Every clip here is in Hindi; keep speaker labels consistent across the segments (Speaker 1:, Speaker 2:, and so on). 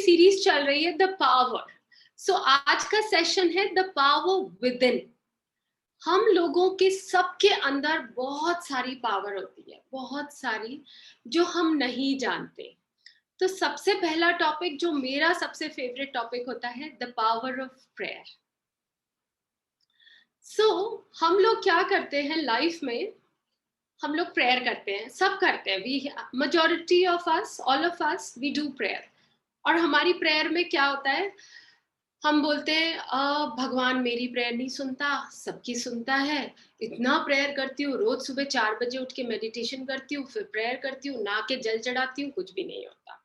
Speaker 1: सीरीज चल रही है द पावर। सो आज का सेशन है द पावर विद इन। हम लोगों के सबके अंदर बहुत सारी पावर होती है, बहुत सारी, जो हम नहीं जानते। तो सबसे पहला टॉपिक जो मेरा सबसे फेवरेट टॉपिक होता है, द पावर ऑफ प्रेयर। सो हम लोग क्या करते हैं लाइफ में, हम लोग प्रेयर करते हैं, सब करते हैं। We majority of us, all of us, we do prayer. और हमारी प्रेयर में क्या होता है, हम बोलते हैं भगवान मेरी प्रेयर नहीं सुनता, सबकी सुनता है। इतना प्रेयर करती हूँ, रोज सुबह 4 बजे उठ के मेडिटेशन करती हूँ, फिर प्रेयर करती हूँ, ना के जल चढ़ाती हूँ, कुछ भी नहीं होता।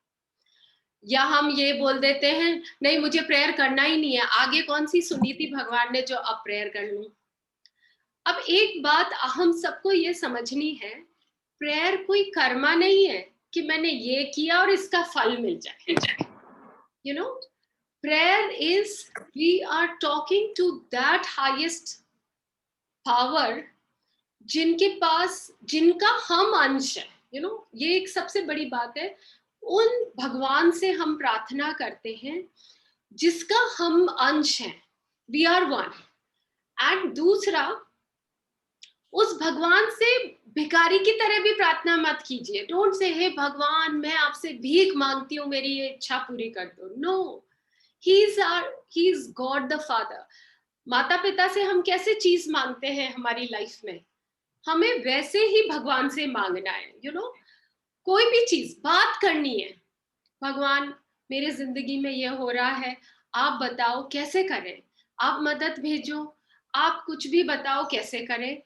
Speaker 1: या हम ये बोल देते हैं नहीं मुझे प्रेयर करना ही नहीं है, आगे कौन सी सुनी थी भगवान ने जो अब प्रेयर कर लूं। अब एक बात हम सबको ये समझनी है, प्रेयर कोई कर्मा नहीं है कि मैंने ये किया और इसका फल मिल जाए। You know, prayer is, we are talking to that highest power जिनके पास, जिनका हम अंश है। यू नो, ये एक सबसे बड़ी बात है। उन भगवान से हम प्रार्थना करते हैं जिसका हम अंश हैं, वी आर वन। एंड दूसरा, उस भगवान से भिखारी की तरह भी प्रार्थना मत कीजिए। डोंट से हे भगवान मैं आपसे भीख मांगती हूँ, मेरी ये इच्छा पूरी कर दो। No, he is God the Father। माता पिता से हम कैसे चीज मांगते हैं हमारी लाइफ में, हमें वैसे ही भगवान से मांगना है। यू नो, कोई भी चीज बात करनी है, भगवान मेरे जिंदगी में ये हो रहा है, आप बताओ कैसे करें, आप मदद भेजो, आप कुछ भी बताओ कैसे करें,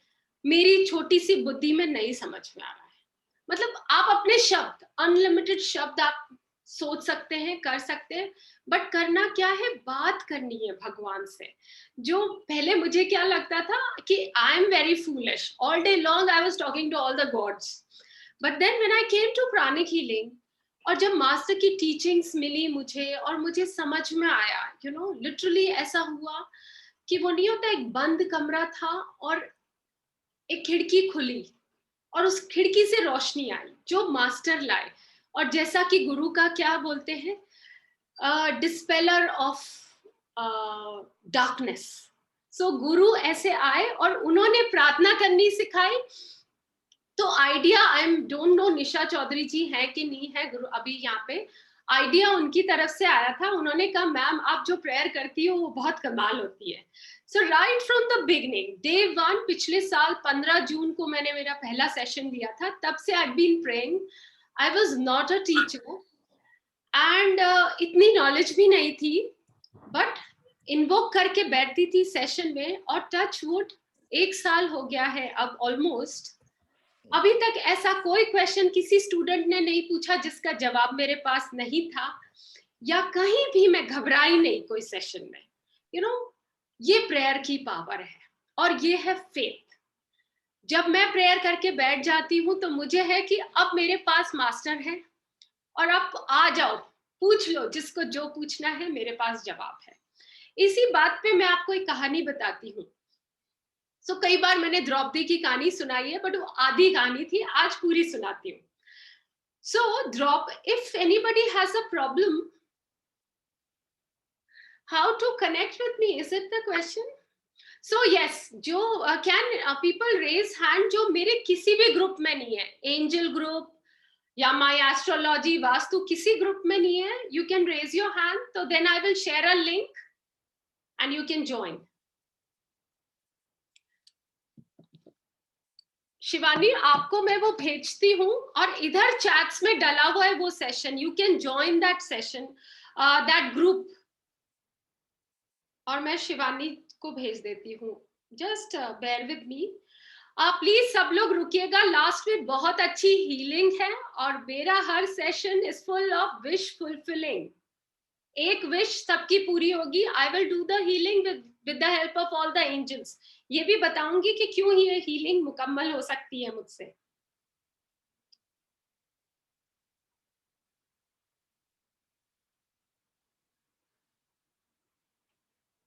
Speaker 1: मेरी छोटी सी बुद्धि में नहीं समझ में आ रहा है। मतलब आप अपने शब्द, अनलिमिटेड शब्द आप सोच सकते हैं, कर सकते हैं, बट करना क्या है, बात करनी है भगवान से। जो पहले मुझे क्या लगता था कि I am very foolish, all day long I was talking to all the gods, but then when I came to pranic healing, और जब मास्टर की टीचिंग्स मिली मुझे और मुझे समझ में आया, यू नो, लिटरली ऐसा हुआ कि वो नहीं होता, एक बंद कमरा था और एक खिड़की खुली और उस खिड़की से रोशनी आई जो मास्टर लाए। और जैसा कि गुरु का क्या बोलते हैं, डिस्पेलर ऑफ डार्कनेस। सो गुरु ऐसे आए और उन्होंने प्रार्थना करनी सिखाई। तो idea, I am don't know Nisha Chaudhary ji है कि नहीं है गुरु अभी यहाँ पे, आइडिया उनकी तरफ से आया था। उन्होंने कहा मैम आप जो प्रेयर करती हो वो बहुत कमाल होती है। So right from the beginning, day one, पिछले साल 15 जून को मैंने मेरा पहला सेशन दिया था, तब से I been praying. I was not a teacher and इतनी नॉलेज भी नहीं थी, बट इन्वोक करके बैठती थी सेशन में। और टच वुड 1 साल हो गया है अब ऑलमोस्ट, अभी तक ऐसा कोई क्वेश्चन किसी स्टूडेंट ने नहीं पूछा जिसका जवाब मेरे पास नहीं था, या कहीं भी मैं घबराई नहीं कोई सेशन में। यू नो, ये प्रेयर की पावर है और ये है फेथ। जब मैं प्रेयर करके बैठ जाती हूँ तो मुझे है कि अब मेरे पास मास्टर है और आप आ जाओ, पूछ लो जिसको जो पूछना है, मेरे पास जवाब है। इसी बात पे मैं आपको एक कहानी बताती हूँ। सो कई बार मैंने द्रौपदी की कहानी सुनाई है, बट वो आधी कहानी थी, आज पूरी सुनाती हूँ। सो if anybody has a problem, how to connect with me, is it the question? So yes, जो can people raise hand जो मेरे किसी भी ग्रुप में नहीं है, एंजल ग्रुप या माय एस्ट्रोलॉजी वास्तु किसी ग्रुप में नहीं है, you can raise your hand, so then I will share a link and you can join. Shivani आपको मैं वो भेजती हूँ और इधर चैट्स में डला हुआ है वो session, you can join that session, that group, और मैं शिवानी को भेज देती हूँ। Just bear with me, please सब लोग रुकिएगा, लास्ट में बहुत अच्छी हीलिंग है और मेरा हर session is full of wish fulfilling. एक विश सबकी पूरी होगी। I will do the healing with the help of all the angels. ये भी बताऊंगी कि क्यों ये हीलिंग मुकम्मल हो सकती है मुझसे।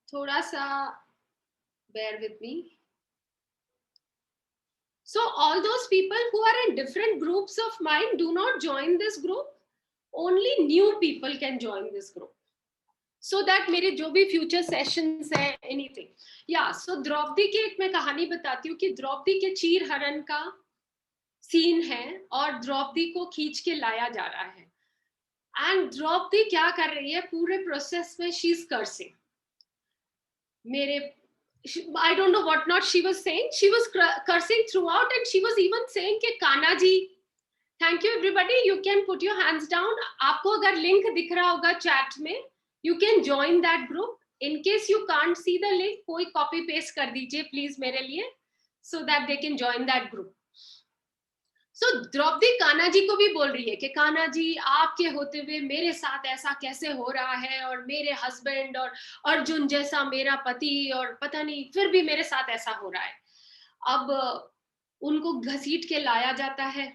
Speaker 1: थोड़ा सा bear with me. So all those people who are in different groups of mind, do not join this group. only new people can join this group. So that मेरे जो भी फ्यूचर सेशंस हैं, एनीथिंग, या सो द्रौपदी की एक मैं कहानी बताती हूँ कि द्रौपदी के चीर हरण का सीन है और द्रौपदी को खींच के लाया जा रहा है, एंड द्रौपदी क्या कर रही है पूरे प्रोसेस में, शी इज कर्सिंग मेरे, I don't know what not she was saying. She was cursing throughout, and she was even saying कि Kanha ji, thank you everybody, you can put your hands down. आपको अगर लिंक दिख रहा होगा चैट में, you can join that group. In case you can't see the link, कोई copy paste कर दीजिए प्लीज मेरे लिए, so that they can join that group. सो द्रौपदी कान्हा जी को भी बोल रही है कि कान्हा जी, आपके होते हुए मेरे साथ ऐसा कैसे हो रहा है, और मेरे हस्बैंड और अर्जुन जैसा मेरा पति, और पता नहीं फिर भी मेरे साथ ऐसा हो रहा है. अब उनको घसीट के लाया जाता है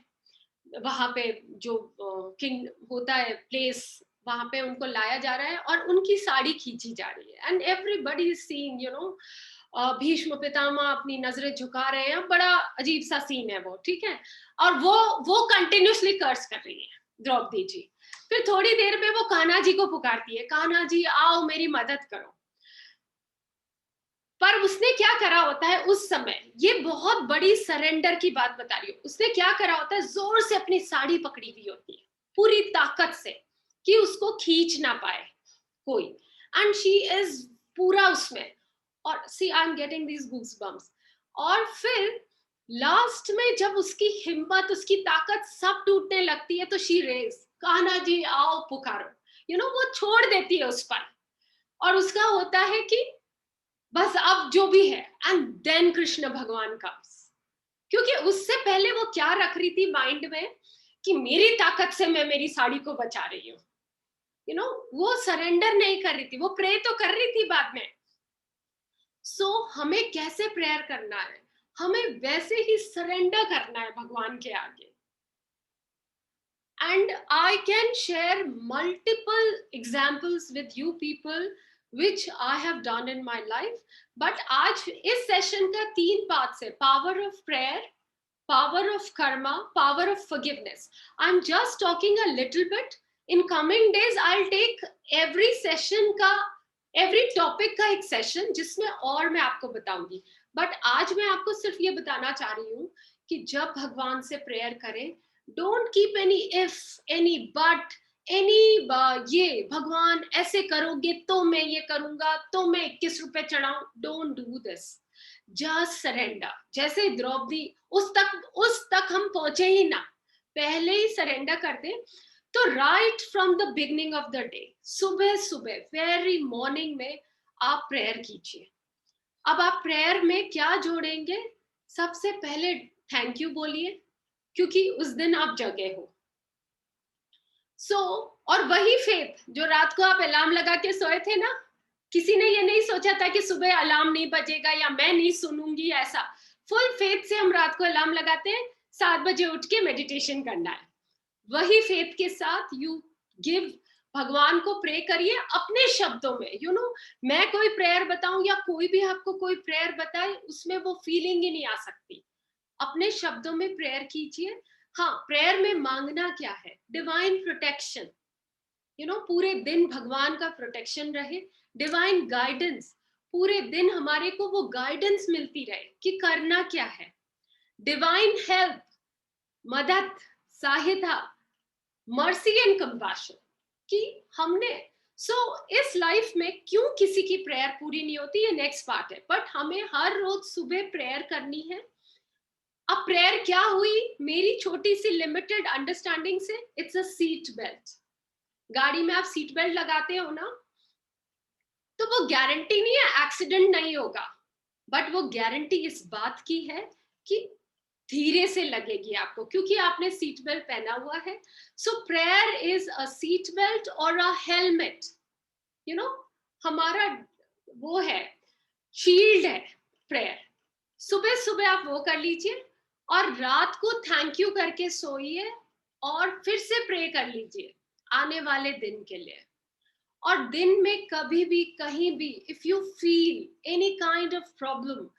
Speaker 1: वहां पे, जो किंग होता है प्लेस, वहां पे उनको लाया जा रहा है और उनकी साड़ी खींची जा रही है, and everybody is seeing, you know, Bhishma Pitamah अपनी नजरें झुका रहे हैं, बड़ा अजीब सा सीन है वो, ठीक है. और वो कंटिन्यूसली कर्स कर रही है द्रौपदी जी. फिर थोड़ी देर में वो कान्हा जी को पुकारती है, कान्हा जी आओ मेरी मदद करो. पर उसने क्या करा होता है उस समय, ये बहुत बड़ी सरेंडर की बात बता रही हूँ, उसने क्या करा होता है, जोर से अपनी साड़ी पकड़ी हुई होती है पूरी ताकत से कि उसको खींच ना पाए कोई, एंड शी इज पूरा उसमें, और see I am getting these goose bumps. और फिर लास्ट में जब उसकी हिम्मत, उसकी ताकत सब टूटने लगती है, तो शी रेज, कान्हा जी आओ पुकारो, यू नो, वो छोड़ देती है उस पर, और उसका होता है कि बस अब जो भी है, एंड देन कृष्ण भगवान कम्स. क्योंकि उससे पहले वो क्या रख रही थी माइंड में कि मेरी ताकत से मैं मेरी साड़ी को बचा रही हूँ, यू नो, वो सरेंडर नहीं कर रही थी, वो प्रे तो कर रही थी बाद में. सो हमें कैसे प्रेयर करना है, हमें वैसे ही सरेंडर करना है भगवान के आगे. And I can share multiple examples with you people which I have done in my life. But आज इस सेशन का 3 पार्ट्स है, power of prayer, power of karma, power of forgiveness. I'm just talking a little bit. In coming days, I'll take every session का, every topic का एक सेशन जिसमें और मैं आपको बताऊंगी. बट आज मैं आपको सिर्फ ये बताना चाह रही हूँ कि जब भगवान से प्रेयर करें, don't keep any if, any but, any ये भगवान ऐसे करोगे तो मैं ये करूंगा, तो मैं 21 रुपए चढ़ाऊं. Don't do this, just surrender. जैसे द्रौपदी, उस तक हम पहुंचे ही ना, पहले ही सरेंडर कर दे. तो right from the beginning of the day, सुबह सुबह वेरी मॉर्निंग में आप प्रेयर कीजिए. अब आप प्रेयर में क्या जोड़ेंगे, सबसे पहले थैंक यू बोलिए, क्योंकि उस दिन आप जगे हो. और वही फेथ जो रात को आप अलार्म लगा के सोए थे ना, किसी ने ये नहीं सोचा था कि सुबह अलार्म नहीं बजेगा या मैं नहीं सुनूंगी, ऐसा फुल फेथ से हम रात को अलार्म लगाते हैं, 7 बजे उठ के मेडिटेशन करना है. वही फेथ के साथ यू गिव, भगवान को प्रे करिए अपने शब्दों में, यू नो, मैं कोई प्रेयर बताऊं या कोई भी आपको कोई प्रेयर बताए, उसमें वो फीलिंग ही नहीं आ सकती. अपने शब्दों में प्रेयर कीजिए. हाँ, प्रेयर में मांगना क्या है, डिवाइन प्रोटेक्शन, यू नो, पूरे दिन भगवान का प्रोटेक्शन रहे, डिवाइन गाइडेंस, पूरे दिन हमारे को वो गाइडेंस मिलती रहे कि करना क्या है, डिवाइन हेल्प, मदद, सहायता, मर्सी एंड कंपैशन, कि हमने इस लाइफ में क्यों किसी की प्रेयर पूरी नहीं होती, ये नेक्स्ट पार्ट है. बट हमें हर रोज सुबह प्रेयर करनी है. अब प्रेयर क्या हुई मेरी छोटी सी लिमिटेड अंडरस्टैंडिंग से, इट्स अ सीट बेल्ट. गाड़ी में आप सीट बेल्ट लगाते हो ना, तो वो गारंटी नहीं है एक्सीडेंट नहीं होगा, बट वो गारंटी इस बात की है कि धीरे से लगेगी आपको, क्योंकि आपने सीट बेल्ट पहना हुआ है. So prayer is a seat belt और अ हेलमेट, यू नो, हमारा वो है, शील्ड है प्रेयर. सुबह सुबह आप वो कर लीजिए, और रात को थैंक यू करके सोइए, और फिर से प्रे कर लीजिए आने वाले दिन के लिए. और दिन में कभी भी कहीं भी, if you feel any kind of problem,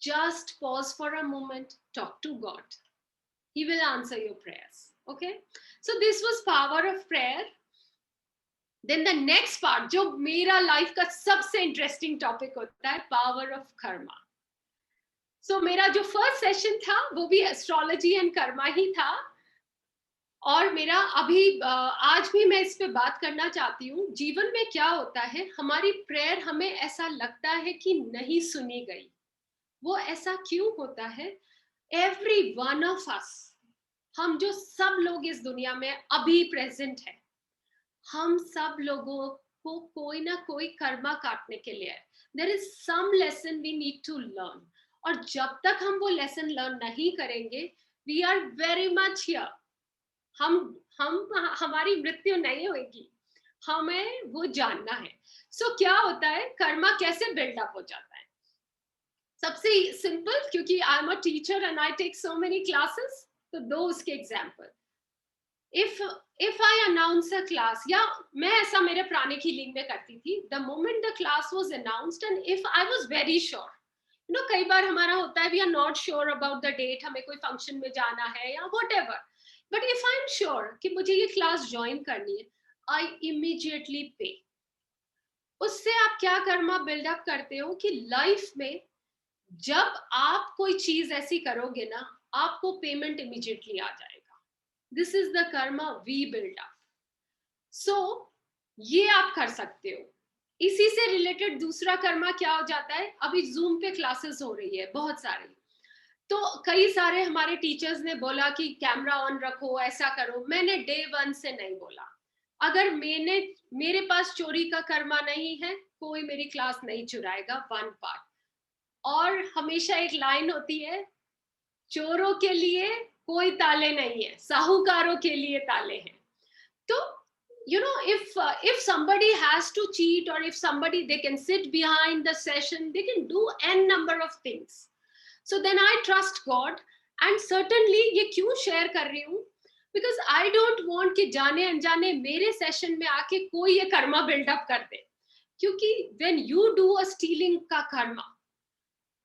Speaker 1: just pause for a moment, talk to God. He will answer your prayers. Okay, so this was power of prayer. Then the next part, जो मेरा लाइफ का सबसे इंटरेस्टिंग टॉपिक होता है, पावर ऑफ कर्मा. सो मेरा जो फर्स्ट सेशन था वो भी एस्ट्रोलॉजी एंड कर्मा ही था. और मेरा अभी आज भी मैं इस पे बात करना चाहती हूँ. जीवन में क्या होता है, हमारी प्रेयर हमें ऐसा लगता है कि नहीं सुनी गई. वो ऐसा क्यों होता है? एवरी वन ऑफ अस, हम जो सब लोग इस दुनिया में अभी प्रेजेंट है, हम सब लोगों को कोई ना कोई कर्मा काटने के लिए है. There is some lesson we need to learn. और जब तक हम वो लेसन लर्न नहीं करेंगे, we are very much here. हम हमारी मृत्यु नहीं होगी, हमें वो जानना है. सो क्या होता है, कर्मा कैसे बिल्डअप हो जाता है? सबसे सिंपल, क्योंकि I am a teacher and I take so many classes, तो दो उसके example. if I announce a class, या मैं ऐसा मेरे पुराने हीलिंग में करती थी, the moment the class was announced and if I was very sure, कई बार हमारा होता है, we are not sure about the date, हमें कोई फंक्शन में जाना है या whatever, but if I am sure कि मुझे ये क्लास ज्वाइन करनी है, I immediately pay. उससे आप क्या कर्मा बिल्डअप करते हो कि लाइफ में जब आप कोई चीज ऐसी करोगे ना, आपको पेमेंट इमीडिएटली आ जाएगा. This is the karma we build up. So ये आप कर सकते हो. इसी से रिलेटेड दूसरा कर्मा क्या हो जाता है, अभी जूम पे क्लासेस हो रही है बहुत सारी, तो कई सारे हमारे टीचर्स ने बोला कि कैमरा ऑन रखो, ऐसा करो. मैंने डे 1 से नहीं बोला. अगर मेरे पास चोरी का कर्मा नहीं है, कोई मेरी क्लास नहीं चुराएगा. One part. और हमेशा एक लाइन होती है, चोरों के लिए कोई ताले नहीं है, साहूकारों के लिए ताले हैं. तो if somebody has to cheat, or if somebody, they can sit behind the session, they can do n number of things. So then I trust God. And certainly ये क्यों शेयर कर रही हूँ, because I don't want कि जाने अनजाने मेरे सेशन में आके कोई ये कर्मा बिल्डअप कर दे. क्योंकि when you do a stealing का कर्मा,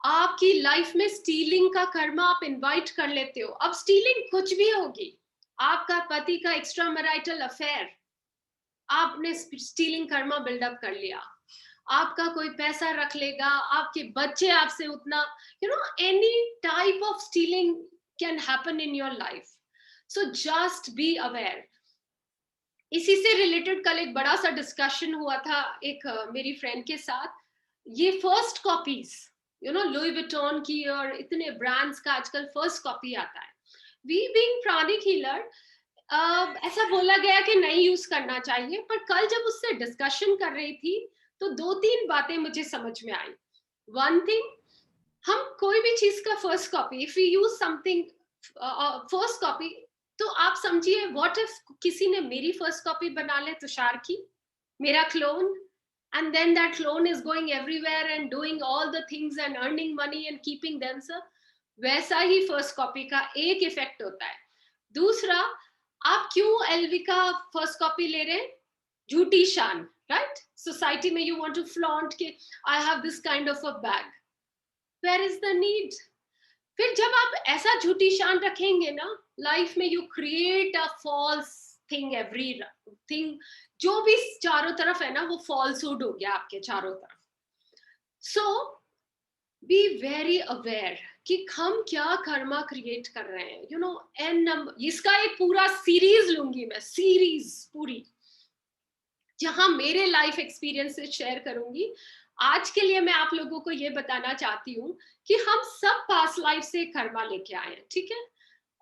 Speaker 1: आपकी लाइफ में स्टीलिंग का कर्मा आप इनवाइट कर लेते हो. अब स्टीलिंग कुछ भी होगी, आपका पति का एक्स्ट्रा मैरिटल अफेयर, आपने स्टीलिंग कर्मा बिल्डअप कर लिया. आपका कोई पैसा रख लेगा, आपके बच्चे आपसे उतना, any type of stealing can happen in your life. So just be aware. इसी से रिलेटेड कल एक बड़ा सा डिस्कशन हुआ था एक मेरी फ्रेंड के साथ. ये फर्स्ट कॉपीज, लुई विटॉन की और इतने ब्रांड्स का आजकल फर्स्ट कॉपी आता है. वी बीइंग प्राणिक हीलर, ऐसा बोला गया कि नहीं यूज करना चाहिए, पर कल जब उससे डिस्कशन कर रही थी तो 2-3 बातें मुझे समझ में आई. वन थिंग, हम कोई भी चीज का first copy, if we use something first copy, तो आप समझिए, व्हाट इफ किसी ने मेरी फर्स्ट कॉपी बना ले, तुषार की, मेरा clone, and then that clone is going everywhere and doing all the things and earning money and keeping themselves. वैसा ही फर्स्ट कॉपी का एक इफेक्ट होता है. दूसरा, आप क्यों एलवी का फर्स्ट कॉपी ले रहे हैं? झूठी शान, राइट? सोसाइटी में यू वांट टू फ्लॉन्ट के I have this kind of a bag. Where is the need? फिर जब आप ऐसा झूठी शान रखेंगे ना, लाइफ में you create a false thing. Everything जो भी चारों तरफ है ना, वो फॉल्सहुड हो गया आपके चारों तरफ. सो बी वेरी अवेयर कि हम क्या कर्मा क्रिएट कर रहे हैं. एन नंबर, इसका एक पूरा सीरीज लूंगी मैं, सीरीज पूरी, जहां मेरे लाइफ एक्सपीरियंस से शेयर करूंगी. आज के लिए मैं आप लोगों को ये बताना चाहती हूँ कि हम सब पास्ट लाइफ से कर्मा लेके आए हैं, ठीक है?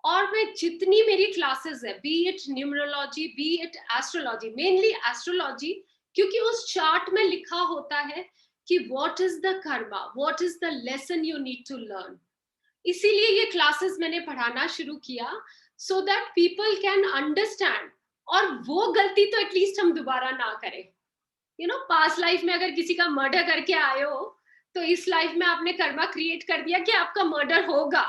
Speaker 1: और मैं जितनी मेरी क्लासेस है, be it numerology, be it astrology, mainly astrology, क्योंकि उस चार्ट में लिखा होता है कि what is the karma, what is the lesson you need to learn. इसीलिए ये क्लासेस मैंने पढ़ाना शुरू किया, so that people can understand, और वो गलती तो एटलीस्ट हम दोबारा ना करें. पास्ट लाइफ में अगर किसी का मर्डर करके आए हो, तो इस लाइफ में आपने कर्मा क्रिएट कर दिया कि आपका मर्डर होगा.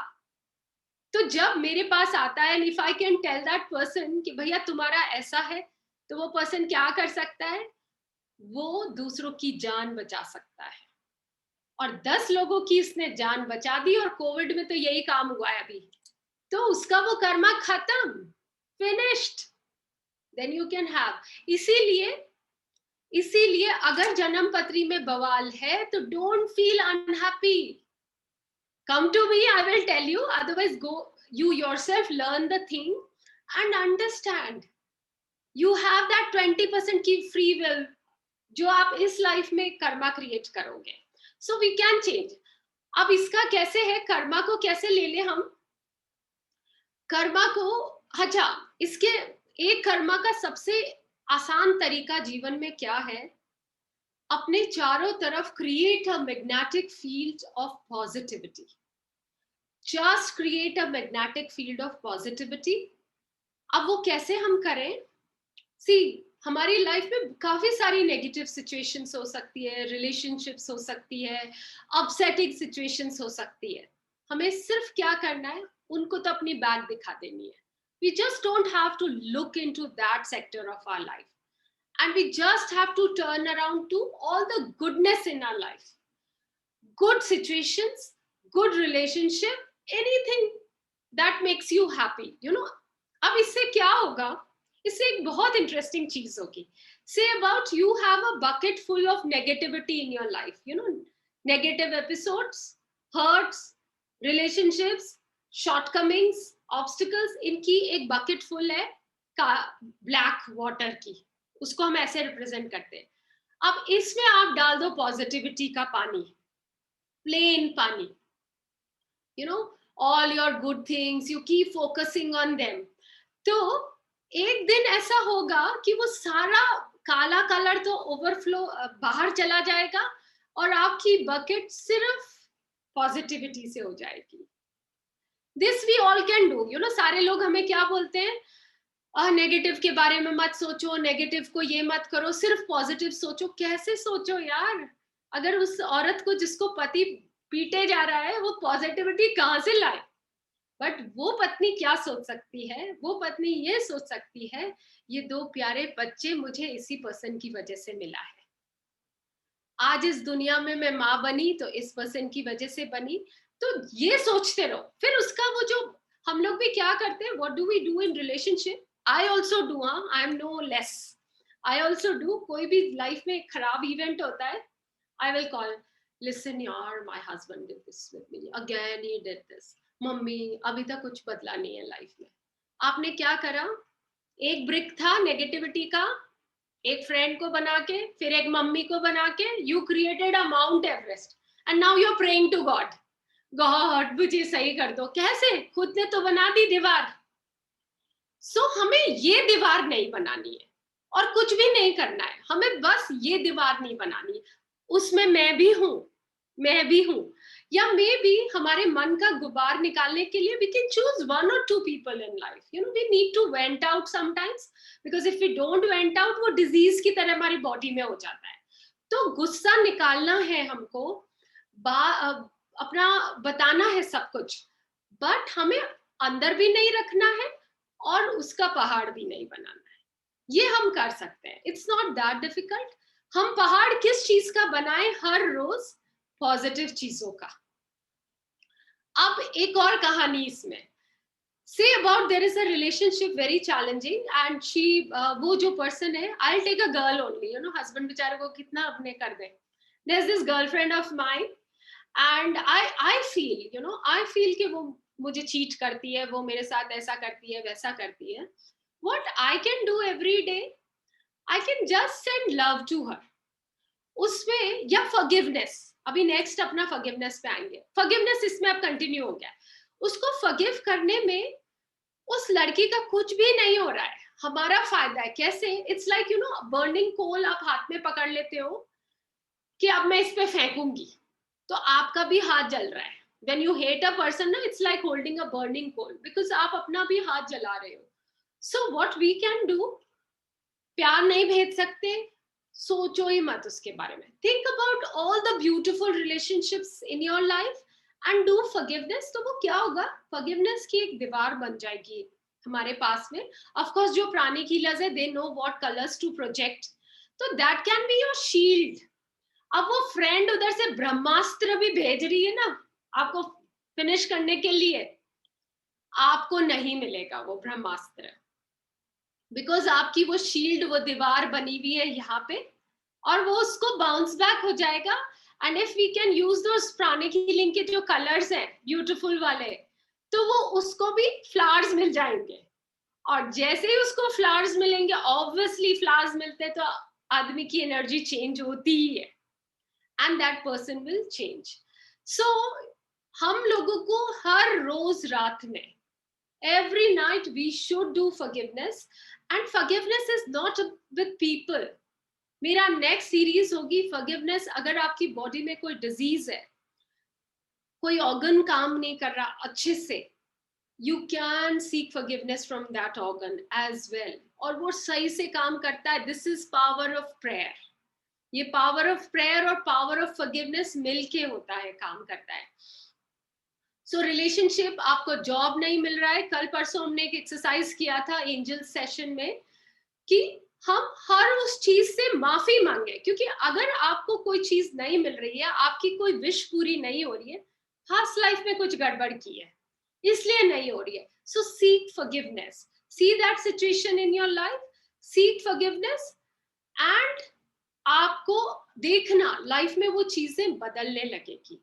Speaker 1: तो जब मेरे पास आता है, if I can tell that person कि भैया तुम्हारा ऐसा है, तो वो पर्सन क्या कर सकता है? वो दूसरों की जान बचा सकता है. और 10 लोगों की इसने जान बचा दी, और कोविड में तो यही काम हुआ है अभी. तो उसका वो कर्मा खत्म. finished, then you can have. इसीलिए इसीलिए अगर जन्म पत्री में बवाल है तो don't feel unhappy. Come to me, I will tell you. Otherwise, go you yourself learn the thing and understand. You have that 20% की free will जो आप इस लाइफ में कर्मा क्रिएट करोगे. So we can change. अब इसका कैसे है, कर्मा को कैसे ले ले हम? कर्मा को, अच्छा, इसके एक कर्मा का सबसे आसान तरीका जीवन में क्या है? अपने चारों तरफ create a magnetic field of positivity. Just create a magnetic field of positivity. अब वो कैसे हम करें? सी, हमारी लाइफ में काफी सारी नेगेटिव सिचुएशंस हो सकती है, रिलेशनशिप्स हो सकती है, अपसेटिंग सिचुएशंस हो सकती है. हमें सिर्फ क्या करना है? उनको तो अपनी बैक दिखा देनी है. We just don't have to look into that sector of our life, and we just have to turn around to all the goodness in our life. Good situations, good relationship, anything that makes you happy, you know. अब इससे क्या होगा? इससे एक बहुत इंटरेस्टिंग चीज होगी. Say about you have a bucket full of negativity in your life, you know, negative episodes, hurts, relationships, shortcomings, obstacles. इनकी एक bucket full है ब्लैक वाटर की. उसको हम ऐसे रिप्रेजेंट करते हैं. अब इसमें आप डाल दो पॉजिटिविटी का पानी, प्लेन पानी, you know, all your good things, you keep focusing on them. तो एक दिन ऐसा होगा कि वो सारा काला कलर तो ओवरफ्लो बाहर चला जाएगा और आपकी बकेट सिर्फ पॉजिटिविटी से हो जाएगी. This we all can do, you know. सारे लोग हमें क्या बोलते हैं? नेगेटिव के बारे में मत सोचो, नेगेटिव को ये मत करो, सिर्फ पॉजिटिव सोचो. कैसे सोचो यार? अगर उस औरत को जिसको पति पीटे जा रहा है, वो पॉजिटिविटी कहाँ से लाए? बट वो पत्नी क्या सोच सकती है? वो पत्नी ये सोच सकती है, ये दो प्यारे बच्चे मुझे इसी पर्सन की वजह से मिला है. आज इस दुनिया में मैं माँ बनी तो इस पर्सन की वजह से बनी. तो ये सोचते रहो. फिर उसका वो जो हम लोग भी क्या करते हैं, what do we do in relationship? I also do. I am no less. I also do. कोई भी लाइफ में खराब इवेंट होता है, आई विल कॉल, लिसन यार, my husband did this with me again, he did this. मम्मी, अभी तक कुछ बदला नहीं है लाइफ में. आपने क्या करा? एक ब्रिक था नेगेटिविटी का, एक फ्रेंड को बना के, फिर एक मम्मी को बना के, you created a Mount Everest. And now you are praying to God, God मुझे सही कर दो. कैसे? खुद ने तो बना दी दीवार. सो हमें ये दीवार नहीं बनानी है और कुछ भी नहीं करना है. हमें बस ये दीवार नहीं बनानी है. उसमें मैं भी हूं, मैं भी हूं. या मे बी हमारे मन का गुबार निकालने के लिए वी कैन चूज वन और two people in life. You know, we need to vent out sometimes, because if we don't vent out, वो डिजीज की तरह हमारी बॉडी में हो जाता है. तो गुस्सा निकालना है हमको, अपना बताना है सब कुछ, बट हमें अंदर भी नहीं रखना है और उसका पहाड़ भी नहीं बनाना है. ये हम कर सकते हैं. It's not that difficult. हम पहाड़ किस चीज का बनाए? हर रोज पॉजिटिव चीजों का. अब एक और कहानी इसमें. Say about there is a relationship very challenging and she वो जो person है, I'll take a girl only, you know, husband बेचारे को कितना अपने कर दे. There's this girlfriend of mine and I feel, you know, I feel कि वो मुझे cheat करती है, वो मेरे साथ ऐसा करती है, वैसा करती है. What I can do every day, I can just send love to her. उसमें, या forgiveness. अभी नेक्स्ट अपना forgiveness पे आएंगे. Forgiveness इसमें अब कंटिन्यू हो गया. उसको forgive करने में उस लड़की का कुछ भी नहीं हो रहा है, हमारा फायदा है. कैसे? It's like, you know, burning coal आप हाथ में पकड़ लेते हो कि अब मैं इस पे फेंकूंगी, तो आपका भी हाथ जल रहा है. When you hate a person ना, it's like holding a burning coal, because आप अपना भी हाथ जला रहे हो. So what we can do, प्यार नहीं भेज सकते, सोचो ही मत उसके बारे में. Think about all the beautiful relationships in your life and do forgiveness. तो वो क्या होगा? फॉरगिवनेस की एक दीवार बन जाएगी हमारे पास में. ऑफ कोर्स जो प्राणी कीलर्स है, they know what colours to project, तो that can be your shield. अब वो फ्रेंड उधर से ब्रह्मास्त्र भी भेज रही है ना आपको फिनिश करने के लिए, आपको नहीं मिलेगा वो ब्रह्मास्त्र. बिकॉज आपकी वो शील्ड, वो दीवार बनी हुई है यहाँ पे, और वो उसको बाउंस बैक हो जाएगा. And if we can use those pranic healing के जो कलर्स हैं ब्यूटीफुल वाले, तो वो उसको भी फ्लावर्स मिल जाएंगे. और जैसे ही उसको फ्लावर्स मिलेंगे, ऑब्वियसली फ्लावर्स मिलते हैं तो आदमी की एनर्जी चेंज होती ही है, and that person will change. So हम लोगों को हर रोज रात में, every night we should do forgiveness, and forgiveness is not with people. मेरा नेक्स्ट सीरीज होगी forgiveness. अगर आपकी बॉडी में कोई डिजीज है, कोई ऑर्गन काम नहीं कर रहा अच्छे से, you can seek forgiveness from that organ as well, और वो सही से काम करता है. this is power of prayer. ये पावर ऑफ प्रेयर और पावर ऑफ फॉरगिवनेस मिलके होता है, काम करता है. सो रिलेशनशिप, आपको जॉब नहीं मिल रहा है, कल परसों हमने एक एक्सरसाइज किया था एंजल सेशन में कि हम हर उस चीज से माफी मांगे, क्योंकि अगर आपको कोई चीज नहीं मिल रही है, आपकी कोई विश पूरी नहीं हो रही है, पास्ट लाइफ में कुछ गड़बड़ की है इसलिए नहीं हो रही है. So seek forgiveness, see that situation in your life, seek forgiveness, and आपको देखना लाइफ में वो चीजें बदलने लगेगी.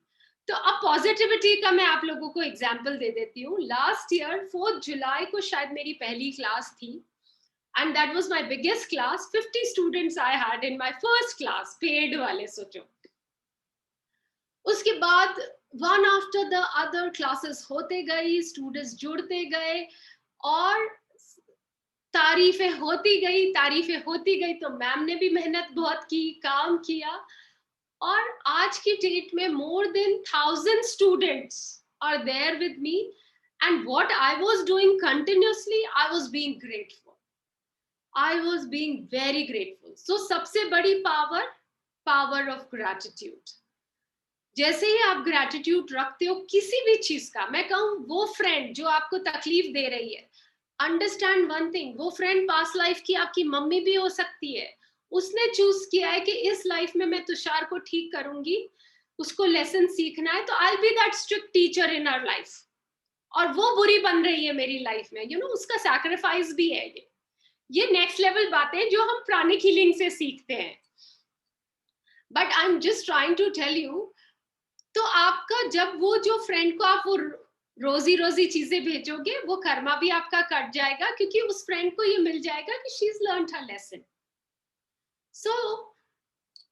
Speaker 1: तो अब पॉजिटिविटी का मैं आप लोगों को एग्जांपल दे देती हूँ. लास्ट ईयर 4 जुलाई को शायद मेरी पहली क्लास थी, and that was my biggest class. 50 students I had in my first class, paid वाले, सोचो. उसके बाद one after the other classes होते गई, स्टूडेंट्स जुड़ते गए, और तारीफें होती गई. तो मैम ने भी मेहनत बहुत की, काम किया, और आज की डेट में more than 1000 students are there with me, and what I was doing continuously, I was being grateful, I was being very grateful. So सबसे बड़ी पावर ऑफ ग्रैटिट्यूड. जैसे ही आप ग्रैटिट्यूड रखते हो किसी भी चीज का, मैं कहूँ वो फ्रेंड जो आपको तकलीफ दे रही है, अंडरस्टैंड वन थिंग, वो फ्रेंड पास्ट लाइफ की आपकी मम्मी भी हो सकती है. उसने चूज किया है कि इस लाइफ में मैं तुषार को ठीक करूंगी, उसको लेसन सीखना है, तो I be that strict teacher in our life, और वो बुरी बन रही है मेरी लाइफ में, यू नो, उसका सैक्रिफाइस भी है. ये नेक्स्ट लेवल बातें जो हम प्राणिक हीलिंग से सीखते हैं. But I am just trying to tell you, तो आपका जब वो जो फ्रेंड को आप वो रोजी चीजें भेजोगे, वो कर्मा भी आपका कट जाएगा, क्योंकि उस फ्रेंड को ये मिल जाएगा कि she is learned her lesson. So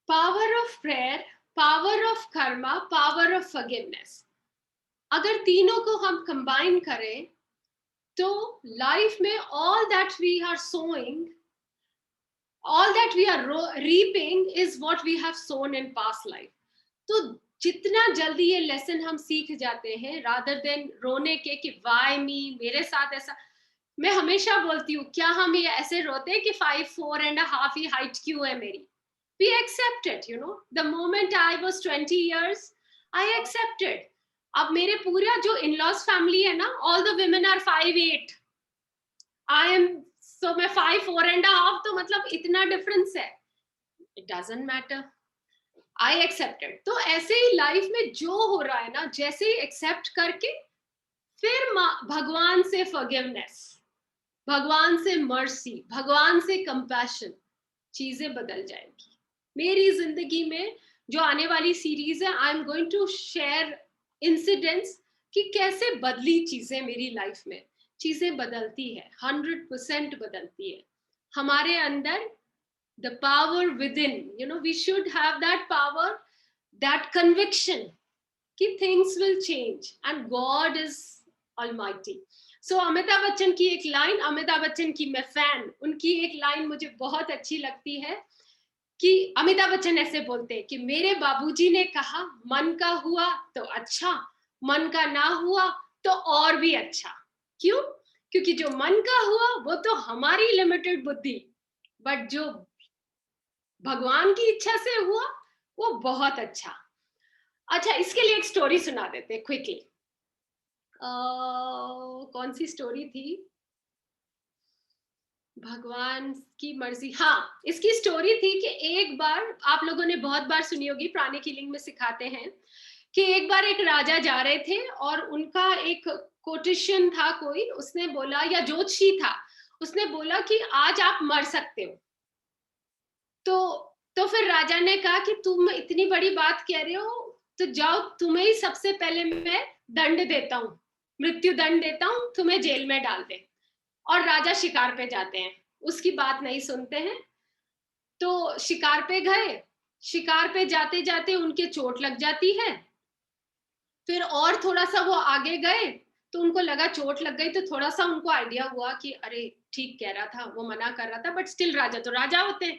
Speaker 1: power of prayer, power of karma, power of forgiveness, अगर तीनों को हम कंबाइन करें तो लाइफ में all that we are sowing, all that we are reaping is what we have sown in past life. तो जितना जल्दी ये लेसन हम सीख जाते हैं, रादर देन रोने के कि वाई मी, मेरे साथ ऐसा. मैं हमेशा बोलती हूँ, क्या हम ये ऐसे रोते हैं कि 5'4.5" ही हाइट क्यों है मेरी? We accepted, you know, the moment I was 20 years, I accepted. अब मेरे पूरा जो in-laws family है ना, all the women are 5'8". I am, so मैं 5'4.5", तो मतलब इतना डिफरेंस है. It doesn't matter. I accepted. तो ऐसे ही लाइफ में जो हो रहा है ना, जैसे ही एक्सेप्ट करके, फिर भगवान से फॉरगिवनेस, भगवान से मर्सी, भगवान से कंपैशन, चीजें बदल जाएंगी. मेरी जिंदगी में जो आने वाली सीरीज है, I am going to share incidents कि कैसे बदली चीजें मेरी लाइफ में. चीजें बदलती है, 100% बदलती है. हमारे अंदर the power within, you know, we should have that power, that conviction कि things will change and God is almighty. So Amitabh Bachchan की एक लाइन, अमिताभ बच्चन की मैं फैन, उनकी एक लाइन मुझे बहुत अच्छी लगती है कि अमिताभ बच्चन ऐसे बोलते हैं कि मेरे बाबूजी ने कहा, मन का हुआ तो अच्छा, मन का ना हुआ तो और भी अच्छा. क्यों? क्योंकि जो मन का हुआ वो तो हमारी लिमिटेड बुद्धि, बट जो भगवान की इच्छा से हुआ वो बहुत अच्छा. अच्छा, इसके लिए एक स्टोरी सुना देते हैं क्विकली. कौन सी स्टोरी थी? भगवान की मर्जी. हाँ, इसकी स्टोरी थी कि एक बार, आप लोगों ने बहुत बार सुनी होगी, प्राणिक हीलिंग में सिखाते हैं कि एक बार एक राजा जा रहे थे और उनका एक कोटिशन था कोई, उसने बोला, या ज्योतिषी था, उसने बोला कि आज आप मर सकते हो। तो फिर राजा ने कहा कि तुम इतनी बड़ी बात कह रहे हो, तो जाओ, तुम्हें ही सबसे पहले मैं दंड देता हूँ, मृत्यु दंड देता हूँ, तुम्हें जेल में डाल दे। और राजा शिकार पे जाते हैं, उसकी बात नहीं सुनते हैं। तो शिकार पे गए, शिकार पे जाते जाते उनके चोट लग जाती है। फिर और थोड़ा सा वो आगे गए, तो उनको लगा चोट लग गई, तो थोड़ा सा उनको आइडिया हुआ कि अरे ठीक कह रहा था, वो मना कर रहा था, बट स्टिल राजा तो राजा होते हैं,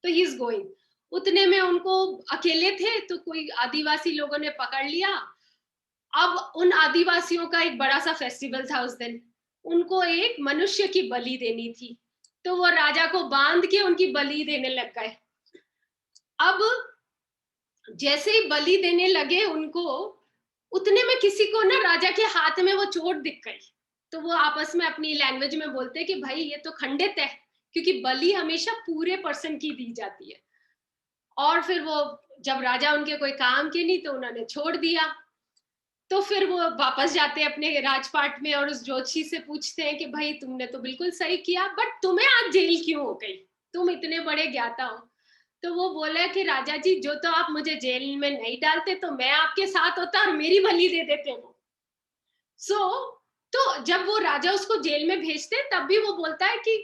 Speaker 1: तो ही इज गोइंग। उतने में उनको, अकेले थे तो कोई आदिवासी लोगों ने पकड़ लिया। अब उन आदिवासियों का एक बड़ा सा फेस्टिवल था उस दिन, उनको एक मनुष्य की बलि देनी थी, तो वो राजा को बांध के उनकी बलि देने लग गए। अब जैसे ही बलि देने लगे उनको, उतने में किसी को ना राजा के हाथ में वो चोट दिख गई। तो वो आपस में अपनी लैंग्वेज में बोलते हैं कि भाई ये तो खंडित है, क्योंकि बलि हमेशा पूरे पर्सन की दी जाती है। और फिर वो, जब राजा उनके कोई काम के नहीं, तो उन्होंने छोड़ दिया। तो फिर वो वापस जाते हैं अपने राजपाट में, और उस ज्योतिषी से पूछते हैं कि भाई तुमने तो बिल्कुल सही किया, बट तुम्हें आज जेल क्यों हो गई, तुम इतने बड़े ज्ञाता हो। तो वो बोला कि राजा जी, जो तो आप मुझे जेल में नहीं डालते तो मैं आपके साथ होता और मेरी बलि दे देते वो। सो तो जब वो राजा उसको जेल में भेजते हैं, तब भी वो बोलता है कि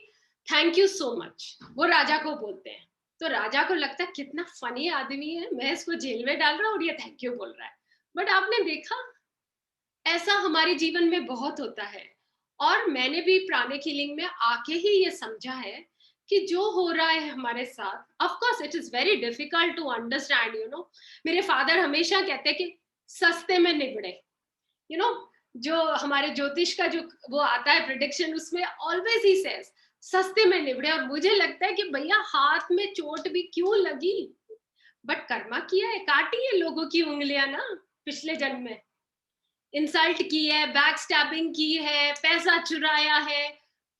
Speaker 1: थैंक यू सो मच, वो राजा को बोलते हैं। तो राजा को लगता है कितना फनी आदमी है, मैं इसको जेल में डाल रहा हूँ और ये थैंक यू बोल रहा है। बट आपने देखा, ऐसा हमारे जीवन में बहुत होता है। और मैंने भी प्राणिक हीलिंग में आके ही ये समझा है कि जो हो रहा है हमारे साथ, of course it is very difficult to understand, you know. मेरे फादर हमेशा कहते हैं कि सस्ते में निबड़े, यू नो। जो हमारे ज्योतिष का जो वो आता है प्रिडिक्शन, उसमें ऑलवेज ही सेज सस्ते में निबड़े। और मुझे लगता है कि भैया हाथ में चोट भी क्यों लगी, बट कर्मा किया है, काटी है लोगों की उंगलियां ना, पिछले जन्म में इंसल्ट की है, बैक स्टैबिंग की है, पैसा चुराया है,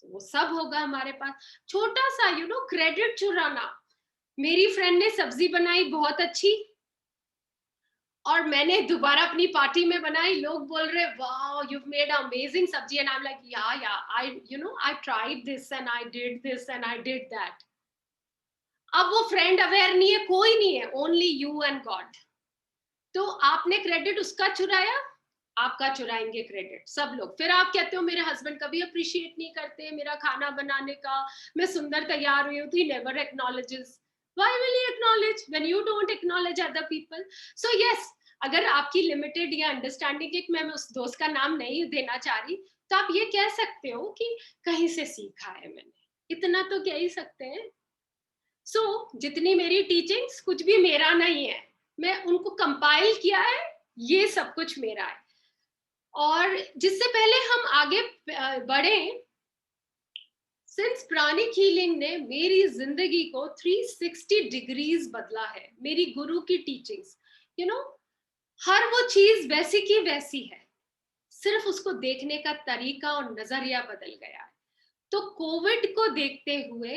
Speaker 1: तो वो सब होगा हमारे पास। छोटा सा यू नो क्रेडिट चुराना। मेरी फ्रेंड ने सब्जी बनाई बहुत अच्छी, और मैंने दोबारा अपनी पार्टी में बनाई, लोग बोल रहे wow you made amazing sabzi, and I am like yeah I you know I tried this and I did this and I did that. अब वो फ्रेंड अवेयर नहीं है, कोई नहीं है, ओनली यू एंड गॉड। तो आपने क्रेडिट उसका चुराया, आपका चुराएंगे क्रेडिट सब लोग। फिर आप कहते हो मेरे हस्बैंड कभी अप्रिशिएट नहीं करते मेरा खाना बनाने का, मैं सुंदर तैयार हुई हूँ, never acknowledges. Why will you acknowledge when you don't acknowledge other people? So yes, अगर आपकी लिमिटेड या अंडरस्टैंडिंग, एक मैं उस दोस्त का नाम नहीं देना चाह रही, तो आप ये कह सकते हो कि कहीं से सीखा है मैंने, इतना तो कह ही सकते हैं। सो जितनी मेरी टीचिंग्स कुछ भी मेरा नहीं है, मैं उनको कंपाइल किया है, ये सब कुछ मेरा है। और जिससे पहले हम आगे बढ़े, सिंस प्राणिक हीलिंग ने मेरी जिंदगी को 360 डिग्रीज बदला है, मेरी गुरु की टीचिंग्स, यू नो, हर वो चीज वैसी की वैसी है, सिर्फ उसको देखने का तरीका और नजरिया बदल गया है। तो कोविड को देखते हुए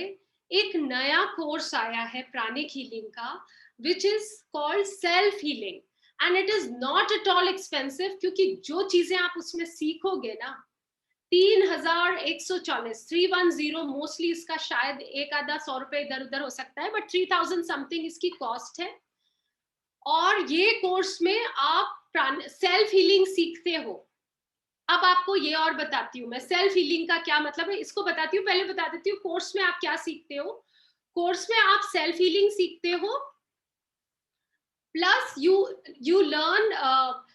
Speaker 1: एक नया कोर्स आया है प्राणिक हीलिंग का, which is called self healing, and it is not at all expensive, क्योंकि जो चीजें आप उसमें सीखोगे ना, 3140, 310 मोस्टली, इसका शायद एक आधा 100 रुपए इधर उधर हो सकता है, बट 3000 समथिंग इसकी कॉस्ट है। और ये कोर्स में आप सेल्फ हीलिंग सीखते हो। अब आपको ये और बताती हूँ मैं सेल्फ हीलिंग का क्या मतलब है, इसको बताती हूँ, पहले बता देती हूँ कोर्स में आप क्या सीखते हो। कोर्स में आप सेल्फ हीलिंग सीखते हो, plus you learn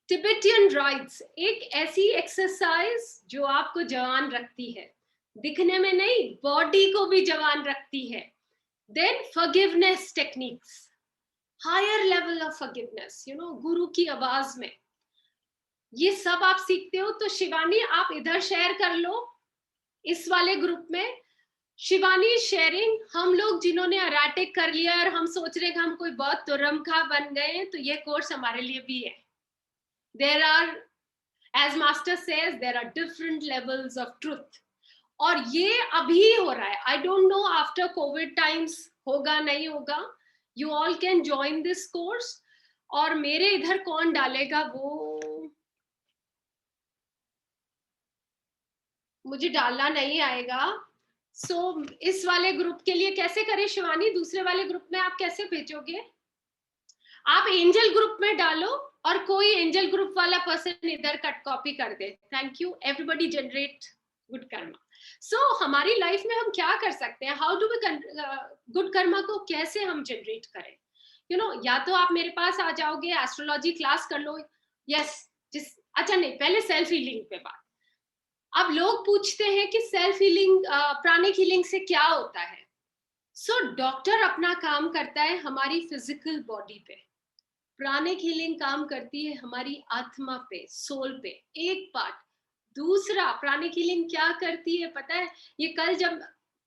Speaker 1: Tibetan rights, एक ऐसी एक्सरसाइज जो आपको जवान रखती है, दिखने में नहीं, बॉडी को भी जवान रखती है। Then forgiveness techniques, higher level of forgiveness, you know, गुरु की आवाज में, ये सब आप सीखते हो। तो शिवानी आप इधर शेयर कर लो, इस वाले ग्रुप में शिवानी शेयरिंग, हम लोग जिन्होंने अराटिक कर लिया और हम सोच रहे हैं कि हम कोई बहुत तुरमखा बन गए हैं, तो ये कोर्स हमारे लिए भी है। There are, as master says, there are different levels of truth, और ये अभी हो रहा है, I don't know after COVID times होगा नहीं होगा, you all can join this course। और मेरे इधर कौन डालेगा वो, मुझे डालना नहीं आएगा। इस वाले ग्रुप के लिए कैसे करें शिवानी? दूसरे वाले ग्रुप में आप कैसे भेजोगे? आप एंजल ग्रुप में डालो और कोई एंजल ग्रुप वाला पर्सन इधर कट कॉपी कर दे। Thank you. Everybody generate good karma. हमारी लाइफ में हम क्या कर सकते हैं? How do we good karma को कैसे हम जनरेट करें? या तो आप मेरे पास आ जाओगे, एस्ट्रोलॉजी क्लास कर लो। यस, अच्छा नहीं, पहले सेल्फ हीलिंग पे बात। अब लोग पूछते हैं कि सेल्फ हीलिंग, प्राणिक हीलिंग से क्या होता है? डॉक्टर अपना काम करता है हमारी फिजिकल बॉडी पे, प्राणिक हीलिंग काम करती है हमारी आत्मा पे, सोल पे, एक पार्ट। दूसरा, प्राणिक हीलिंग क्या करती है पता है? ये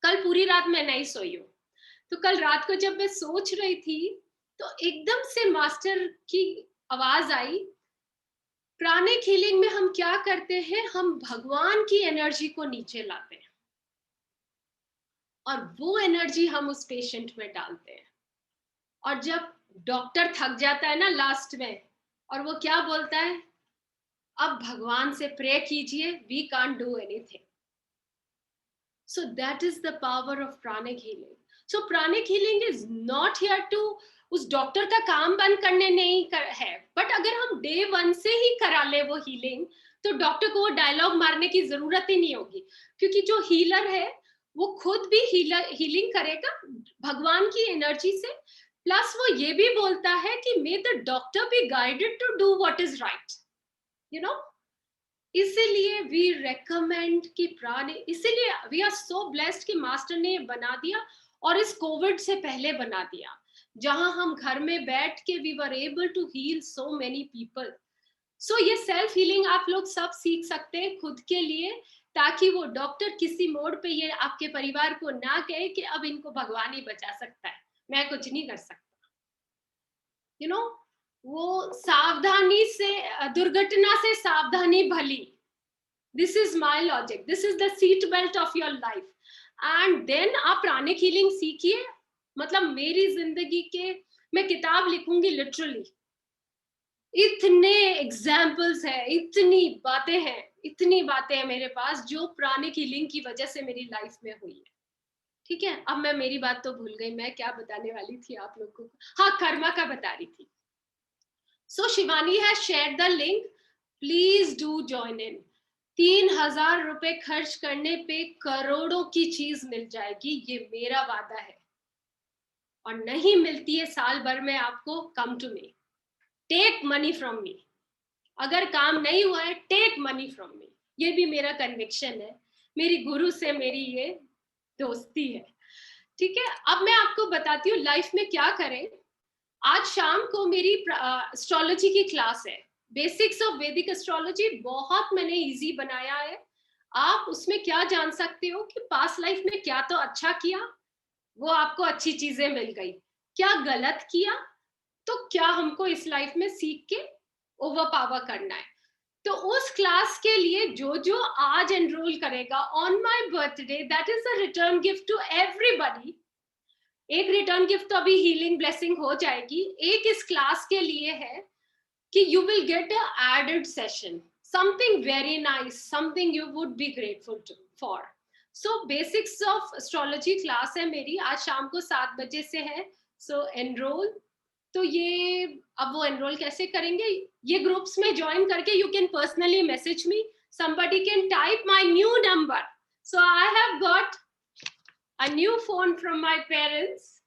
Speaker 1: कल पूरी रात मैं नहीं सोई हूँ, तो कल रात को जब मैं सोच रही थी तो एकदम से मास्टर की आवाज आई। प्राणिक हीलिंग में हम क्या करते हैं? हम भगवान की एनर्जी को नीचे लाते हैं और वो एनर्जी हम उस पेशेंट में डालते हैं। और जब डॉक्टर थक जाता है ना लास्ट में, और वो क्या बोलता है? अब भगवान से प्रे कीजिए, we can't do anything. So that is the power of pranic healing. So pranic healing is not here to उस डॉक्टर का काम बंद करने नहीं है, बट अगर हम डे 1 से ही करा ले वो हीलिंग, तो डॉक्टर को वो डायलॉग मारने की जरूरत ही नहीं होगी, क्योंकि जो हीलर है वो खुद भी हीलिंग करेगा भगवान की एनर्जी से। प्लस वो ये भी बोलता है कि may the doctor be guided to do what is right, you know. इसीलिए वी रेकमेंड कि इसीलिए वी आर सो ब्लेस्ड कि मास्टर ने ये बना दिया, और इस कोविड से पहले बना दिया, जहां हम घर में बैठ के we were able to heal so many people. ये सेल्फ हीलिंग आप लोग सब सीख सकते हैं खुद के लिए, ताकि वो डॉक्टर किसी मोड़ पे ये आपके परिवार को ना कहे कि अब इनको भगवान ही बचा सकता है, मैं कुछ नहीं कर सकता। वो सावधानी से, दुर्घटना से सावधानी भली। This is my logic, this is the seat belt of your life. And then आप प्राणिक हीलिंग सीखिए। मतलब मेरी जिंदगी के, मैं किताब लिखूंगी लिटरली, इतने एग्जाम्पल्स है, इतनी बातें हैं मेरे पास जो प्राणिक हीलिंग की वजह से मेरी लाइफ में हुई है। ठीक है, अब मैं मेरी बात तो भूल गई, मैं क्या बताने वाली थी आप लोगों को? हाँ, कर्मा का बता रही थी। Shivani has shared the link, please do join in. 3,000 रुपए खर्च करने पे करोड़ों की चीज मिल जाएगी, ये मेरा वादा है। और नहीं मिलती है साल भर में आपको, come to me, take money from me. अगर काम नहीं हुआ है, टेक मनी फ्रॉम मी, ये भी मेरा कन्विक्शन है। मेरी गुरु से मेरी ये दोस्ती है। ठीक है, अब मैं आपको बताती हूँ लाइफ में क्या करें। आज शाम को मेरी एस्ट्रोलॉजी की क्लास है, बेसिक्स ऑफ वैदिक एस्ट्रोलॉजी, बहुत मैंने इजी बनाया है। आप उसमें क्या जान सकते हो कि पास्ट लाइफ में क्या तो अच्छा किया, वो आपको अच्छी चीजें मिल गई, क्या गलत किया तो क्या हमको इस लाइफ में सीख के ओवर पावर करना है। तो उस क्लास के लिए जो जो आज एनरोल करेगा on my birthday, that is a return gift to everybody. एक रिटर्न गिफ्ट तो अभी हीलिंग ब्लेसिंग हो जाएगी, एक इस क्लास के लिए है कि you will get a added session, something very nice, something you would be grateful for. Basics of astrology class है मेरी, आज शाम को 7 बजे से है। Enroll। तो ये अब वो एनरोल कैसे करेंगे? ये ग्रुप्स में ज्वाइन करके you can personally message me, somebody can type my new number. So I have got a new phone from my parents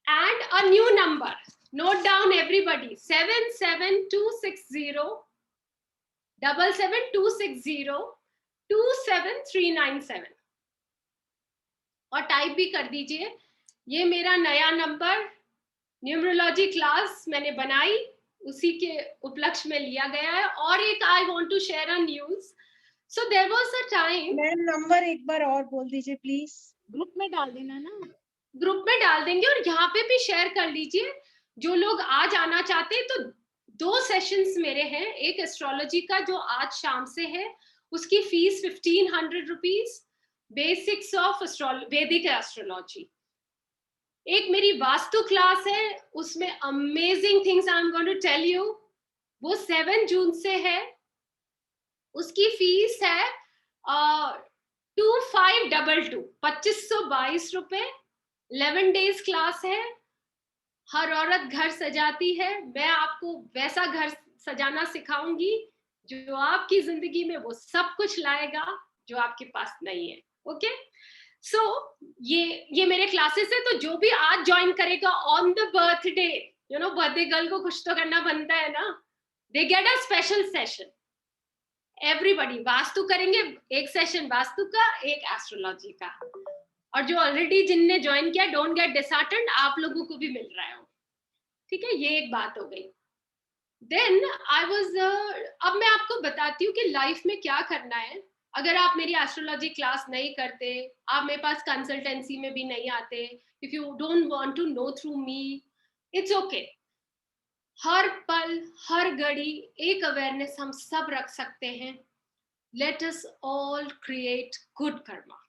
Speaker 1: and a new number. Note down everybody, 77260 77260 27397, और टाइप भी कर दीजिए। ये मेरा नया नंबर, न्यूमरोलॉजी क्लास मैंने बनाई, उसी के उपलक्ष्य में लिया गया है। और एक I want to share a news. So there was a time.
Speaker 2: Ma'am number एक बार और बोल दीजिए प्लीज।
Speaker 3: ग्रुप में डाल देना ना,
Speaker 1: ग्रुप में डाल देंगे, और यहाँ पे भी शेयर कर लीजिए। जो लोग आज आना चाहते हैं, तो 2 सेशंस मेरे हैं, एक एस्ट्रोलॉजी का जो आज शाम से है, उसकी fees 1500 rupees, basics of Vedic astrology. एक मेरी वास्तु क्लास है, उसमें amazing things I am going to tell you, वो 7 जून से है। उसकी फीस है 2522 ₹2522 11 डेज क्लास है। हर औरत घर सजाती है, मैं आपको वैसा घर सजाना सिखाऊंगी जो आपकी जिंदगी में वो सब कुछ लाएगा जो आपके पास नहीं है। ओके, सो ये मेरे क्लासेस है, तो जो भी आज ज्वाइन करेगा on the birthday, you know birthday girl को कुछ तो करना बनता है ना, they get a special session. Everybody vastu करेंगे, एक सेशन वास्तु का, एक एस्ट्रोलॉजी का। और जो ऑलरेडी जिनने ज्वाइन किया, डोंट गेट डिसहार्टेंड, आप लोगों को भी मिल रहा है। ठीक है, ये एक बात हो गई। देन आई वाज अब मैं आपको बताती हूँ कि लाइफ में क्या करना है। अगर आप मेरी एस्ट्रोलॉजी क्लास नहीं करते, आप मेरे पास कंसल्टेंसी में भी नहीं आते, if you don't want to know through me, it's okay. हर पल हर घड़ी एक अवेयरनेस हम सब रख सकते हैं। Let us all create good Karma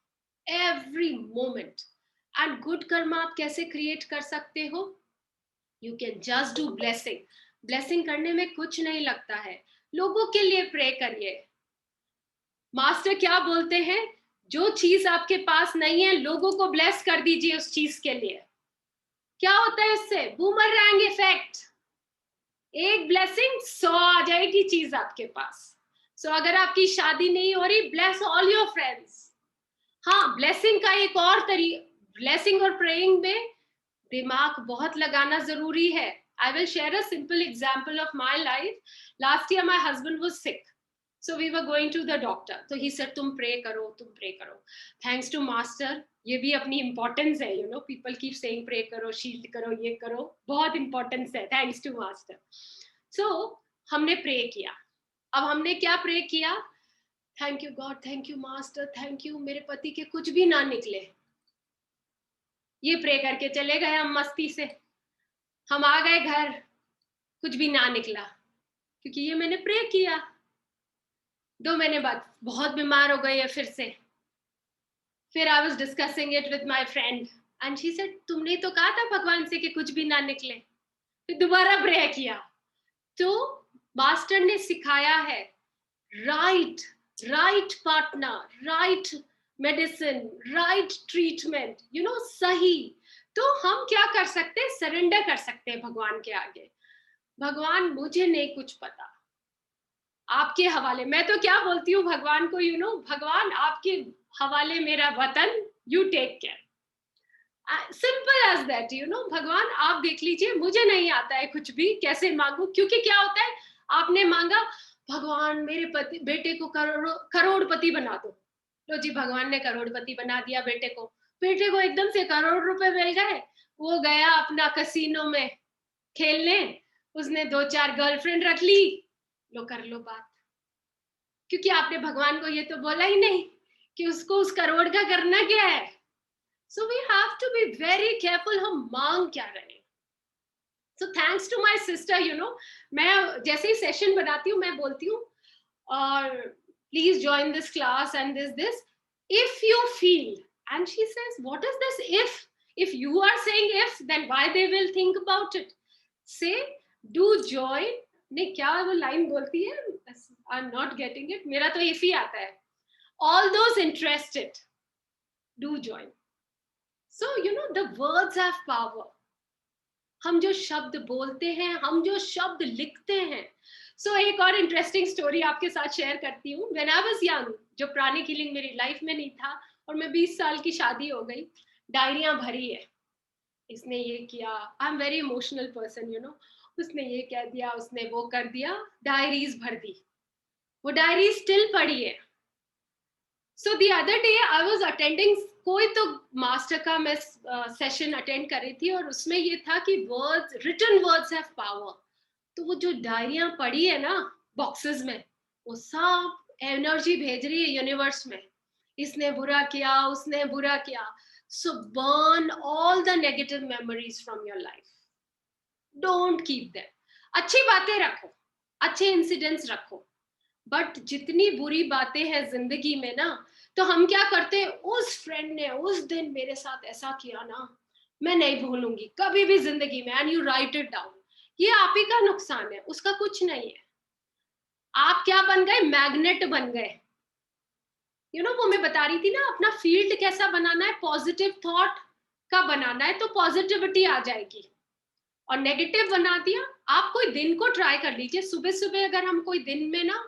Speaker 1: every moment. And good Karma आप कैसे क्रिएट कर सकते हो? You can just do blessing. Blessing करने में कुछ नहीं लगता है, लोगों के लिए प्रे करिए। मास्टर क्या बोलते हैं? जो चीज आपके पास नहीं है, लोगों को ब्लेस कर दीजिए उस चीज के लिए। क्या होता है इससे? Boomerang effect. एक ब्लेसिंग 100 आ जाएगी चीज आपके पास। सो अगर आपकी शादी नहीं हो रही, ब्लेस ऑल योर फ्रेंड्स। हाँ, ब्लेसिंग का एक और तरीका, ब्लेसिंग और प्रेइंग में दिमाग बहुत लगाना जरूरी है। I will share a simple example of my life. Last year my husband was sick, so we were going to the doctor. So he said, तुम pray करो, तुम pray करो। Thanks to master, ये भी अपनी importance है, you know, people keep saying pray करो, शील्ड करो, ये करो, बहुत importance है, thanks to master. So हमने pray किया। अब हमने क्या pray किया? Thank you God, thank you master, thank you, मेरे पति के कुछ भी ना निकले। ये प्रे करके चले गए हम मस्ती से। हम आ गए घर, कुछ भी ना निकला, क्योंकि ये मैंने प्रे किया। 2 महीने बाद बहुत बीमार हो गई है फिर से। फिर I was discussing it with my friend and she said, तुमने तो कहा था भगवान से कि कुछ भी ना निकले। फिर दोबारा प्रे किया। तो मास्टर ने सिखाया है, right partner, right medicine, right treatment, you know, सही। तो हम क्या कर सकते हैं? सरेंडर कर सकते हैं भगवान के आगे। भगवान, मुझे नहीं कुछ पता, आपके हवाले। मैं तो क्या बोलती हूँ भगवान को, यू नो, भगवान आपके हवाले मेरा वतन, you take care. Simple as that, you know, भगवान आप देख लीजिए, मुझे नहीं आता है कुछ भी, कैसे मांगू। क्योंकि क्या होता है, आपने मांगा भगवान मेरे पति बेटे को करोड़पति बना दो। लो जी, भगवान ने करोड़पति बना दिया बेटे को। बेटे को एकदम से करोड़ रुपए मिल गए, वो गया अपना कसिनो में खेलने, उसने 2-4 गर्लफ्रेंड रख ली। लो कर लो बात, क्योंकि आपने भगवान को ये तो बोला ही नहीं कि उसको उस करोड़ का करना क्या है। So we have to be very careful, हम मांग क्या रहे हैं। So thanks to my sister, you know, मैं जैसे ही सेशन बनाती हूँ मैं बोलती हूँ, और please join this class and this if you feel. And she says, what is this if you are saying if, then why they will think about it? Say, do join। नहीं, क्या वो लाइन बोलती है? I am not getting it, मेरा तो if ही आता है। all those interested, do join। so you know, the words have power। हम जो शब्द बोलते हैं, हम जो शब्द लिखते हैं। सो एक और इंटरेस्टिंग स्टोरी आपके साथ शेयर करती हूँ। व्हेन आई वाज यंग, जो प्राणी हीलिंग मेरी लाइफ में नहीं था, और मैं 20 साल की शादी हो गई, डायरियां भरी है, इसने ये किया, आई am very emotional person, you know, उसने ये कह दिया, उसने वो कर दिया, डायरीज भर दी। वो डायरी स्टिल पड़ी है। So the other day I was attending, कोई तो मास्टर का मैं सेशन अटेंड कर रही थी, और उसमें ये था कि words, written words have power. तो वो जो डायरियां पड़ी है ना बॉक्सेस में, वो सब एनर्जी भेज रही है यूनिवर्स में। इसने बुरा किया, उसने बुरा किया। So burn all the negative memories from your life, don't keep them. अच्छी बातें रखो, अच्छे इंसिडेंट्स रखो, बट जितनी बुरी बातें हैं जिंदगी में ना, तो हम क्या करते हैं, उस फ्रेंड ने उस दिन मेरे साथ ऐसा किया ना, मैं नहीं भूलूंगी कभी भी जिंदगी में, and you right it down. ये आप ही का नुकसान है, उसका कुछ नहीं है। आप क्या बन गए? मैग्नेट बन गए। वो मैं बता रही थी ना, अपना फील्ड कैसा बनाना है, पॉजिटिव थॉट का बनाना है, तो पॉजिटिविटी आ जाएगी। और नेगेटिव बना दिया, आप कोई दिन को ट्राई कर लीजिए, सुबह सुबह अगर हम कोई दिन में ना,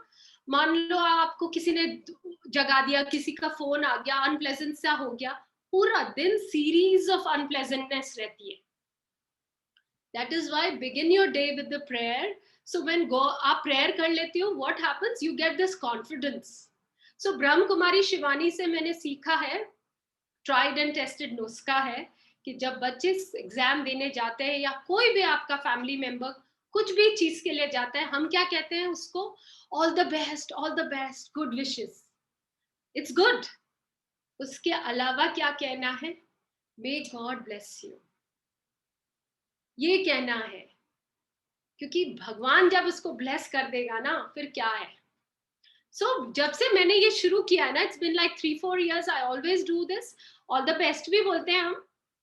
Speaker 1: मान लो आपको किसी ने जगा दिया, किसी का फोन आ गया, अनप्लेजेंट सा हो गया, पूरा दिन सीरीज ऑफ अनप्लेजेंटनेस रहती है। That is why begin your day with the prayer. So when go आप प्रेयर कर लेते हो, what happens, you get this confidence. So Brahma Kumari Shivani से मैंने सीखा है, ट्राइड एंड टेस्टेड नुस्खा है, कि जब बच्चे एग्जाम देने जाते हैं या कोई भी आपका फैमिली मेंबर कुछ भी चीज के लिए जाता है, हम क्या कहते हैं उसको, all the best, all the best, good wishes, it's good. उसके अलावा क्या कहना है, मे गॉड ब्लेस यू, ये कहना है, क्योंकि भगवान जब उसको ब्लेस कर देगा ना, फिर क्या है। जब से मैंने ये शुरू किया है ना, it's been like 3-4 years, I always do this. All the best भी बोलते हैं हम,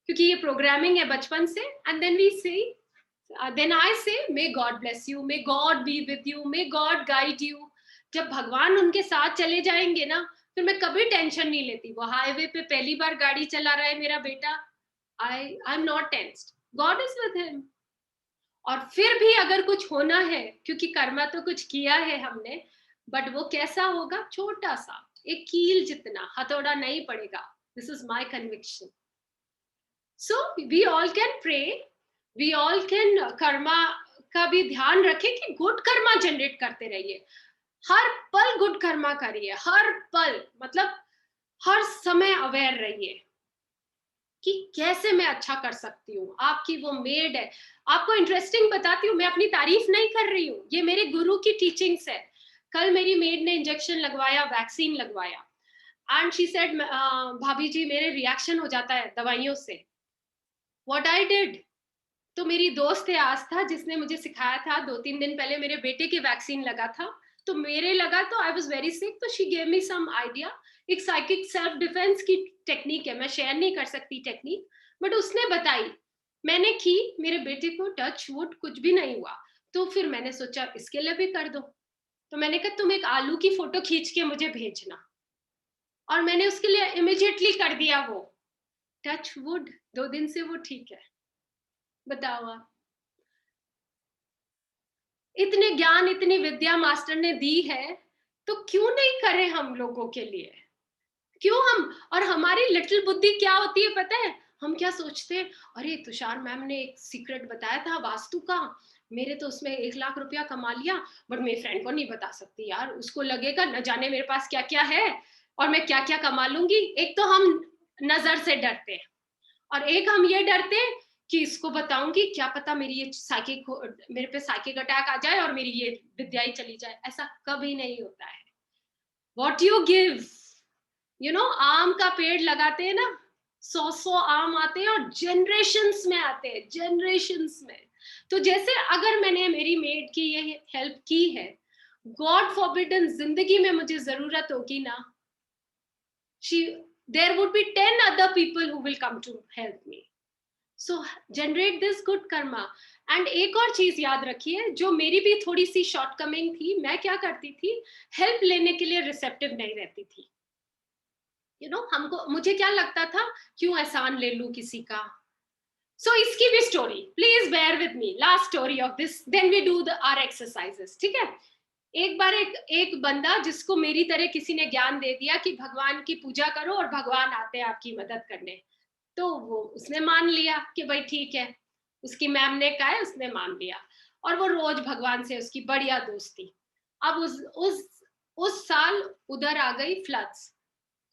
Speaker 1: क्योंकि ये प्रोग्रामिंग है बचपन से, एंड देन वी से, देन आई से may God bless you, may God be with you, may God guide you. जब भगवान उनके साथ चले जाएंगे ना, फिर मैं कभी टेंशन नहीं लेती। वो हाईवे पे पहली बार गाड़ी चला रहा है मेरा बेटा, I am not tensed, God is with him. और फिर भी अगर कुछ होना है, क्योंकि कर्मा तो कुछ किया है हमने, बट वो कैसा होगा, छोटा सा, एक कील जितना, हथौड़ा नहीं पड़ेगा। This is my conviction. So we all can pray, we all can karma का भी ध्यान रखें कि गुड कर्मा जनरेट करते रहिए, हर पल गुड कर्मा करिए, हर पल, मतलब हर समय अवेयर रहिए कि कैसे मैं अच्छा कर सकती हूँ। आपकी वो मेड है, आपको इंटरेस्टिंग बताती हूँ, मैं अपनी तारीफ नहीं कर रही हूँ, ये मेरे गुरु की टीचिंग्स है। कल मेरी मेड ने इंजेक्शन लगवाया, वैक्सीन लगवाया, एंड शी सेड, भाभी जी मेरे रिएक्शन हो जाता है दवाइयों से। व्हाट आई डिड, तो मेरी दोस्त है आस्था, जिसने मुझे सिखाया था, 2-3 दिन पहले मेरे बेटे की वैक्सीन लगा था, तो मेरे लगा, तो आई वाज वेरी सिक, तो she gave me some idea. एक साइकिक सेल्फ डिफेंस की टेक्निक है, मैं शेयर नहीं कर सकती टेक्निक, बट उसने बताई, मैंने की, मेरे बेटे को टच वुड कुछ भी नहीं हुआ। तो फिर मैंने सोचा इसके लिए भी कर दो, तो मैंने कहा तुम एक आलू की फोटो खींच के मुझे भेजना, और मैंने उसके लिए इमिडिएटली कर दिया वो, टच वुड 2 दिन से वो ठीक है। बताओ आप, इतने ज्ञान, इतनी विद्या मास्टर ने दी है, तो क्यों नहीं करें हम लोगों के लिए, क्यों हम, और हमारी लिटिल बुद्धि क्या होती है पता है, हम क्या सोचते हैं, अरे तुषार मैम ने एक सीक्रेट बताया था वास्तु का, मेरे तो उसमें 1 लाख रुपया कमा लिया, बट मेरे फ्रेंड को नहीं बता सकती यार, उसको लगेगा न जाने मेरे पास क्या क्या है, और मैं क्या क्या कमा लूंगी। एक तो हम नजर से डरते हैं, और एक हम ये डरते हैं कि इसको बताऊंगी, क्या पता मेरी ये साइकिक, मेरे पे साइकिक अटैक आ जाए और मेरी ये विद्या ही चली जाए। ऐसा कभी नहीं होता है। वॉट यू गिव, आम का पेड़ लगाते हैं ना, 100 आम आते हैं, और जनरेशन्स में आते हैं, जनरेशन्स में। तो जैसे अगर मैंने मेरी मेड की ये हेल्प की है, गॉड फॉरबिडन जिंदगी में मुझे जरूरत होगी ना, she there would be 10 other people who will come to help me. So generate this good karma. And एक और चीज याद रखिए, जो मेरी भी थोड़ी सी शॉर्टकमिंग थी, मैं क्या करती थी, हेल्प लेने के लिए रिसेप्टिव नहीं रहती थी। हमको, मुझे क्या लगता था, क्यों एहसान ले लूं किसी का। सो इसकी भी story, please bear with me, last story of this, then we do the R exercises, ठीक है। एक बार एक बंदा, जिसको मेरी तरह किसी ने ज्ञान दे दिया कि भगवान की पूजा करो और भगवान आते हैं आपकी मदद करने, तो वो उसने मान लिया कि भाई ठीक है, उसकी मैम ने कहा है, उसने मान लिया, और वो रोज भगवान से उसकी बढ़िया दोस्ती। अब उस साल उधर आ गई फ्लड्स,